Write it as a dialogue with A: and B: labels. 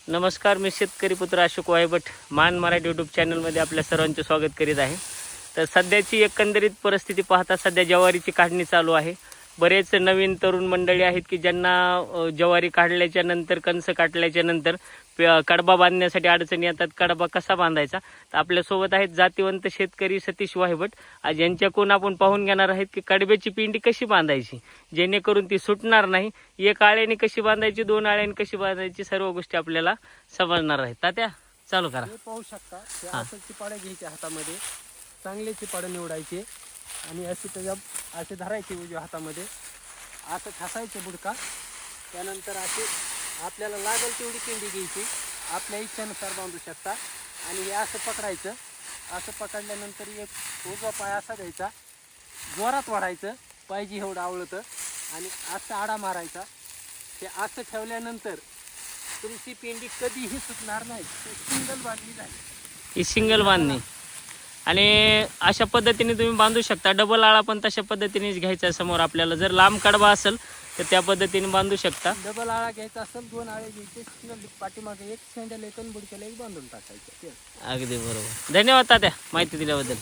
A: नमस्कार, मी शेतकरी पुत्र अशोक वायभट मान मराठी यूट्यूब चॅनलमध्ये आपल्या सर्वांचे स्वागत करीत आहे. तर सध्याची एकंदरीत परिस्थिती पाहता सध्या ज्वारीची काढणी चालू आहे. बरेच नवीन तरुण मंडळी आहेत की ज्यांना ज्वारी काढल्याच्या नंतर कणस काढल्याच्या नंतर कडबा बांधण्यासाठी अडचणी येतात. कडबा कसा बांधायचा, तर आपल्यासोबत आहेत जातीवंत शेतकरी सतीश वायभट. आज यांच्याकडून आपण पाहून घेणार आहेत की कडब्याची पिंडी कशी बांधायची जेणेकरून ती सुटणार नाही. एक आळ्याने कशी बांधायची, दोन आळ्याने कशी बांधायची, सर्व गोष्टी आपल्याला समजणार आहेत. तात्या चालू करा.
B: हे पाहू शकता, असं चिपाड्या घ्यायच्या हातामध्ये, चांगले चिपाडे निवडायचे आणि असे त्याच्या असे धरायचे उजव्या हातामध्ये, असं ठसायचं बुडका. त्यानंतर असे आपल्याला लागेल तेवढी पिंडी घ्यायची, आपल्या इच्छेनुसार बांधू शकता. आणि हे असं पकडायचं, असं पकडल्यानंतर एक उजवा पाय असा घ्यायचा, जोरात वाढायचं पाहिजे एवढं आवळतं आणि असं आडा मारायचा. ते असं ठेवल्यानंतर तुमची पिंडी कधीही सुटणार नाही, सिंगल बांधली जाईल.
A: ही सिंगल बांधणी आणि अशा पद्धतीने तुम्ही बांधू शकता. डबल आळा पण तशा पद्धतीनेच घ्यायचा समोर आपल्याला. जर लांब कडबा असेल तर त्या पद्धतीने बांधू शकता.
B: डबल आळा घ्यायचा असेल, दोन आळे घ्यायचे, सिंगल पाठीमागे एक शेंड्याला एक आणि बुडक्याला एक बांधून टाकायचं.
A: अगदी बरोबर. धन्यवाद तात्या माहिती दिल्याबद्दल.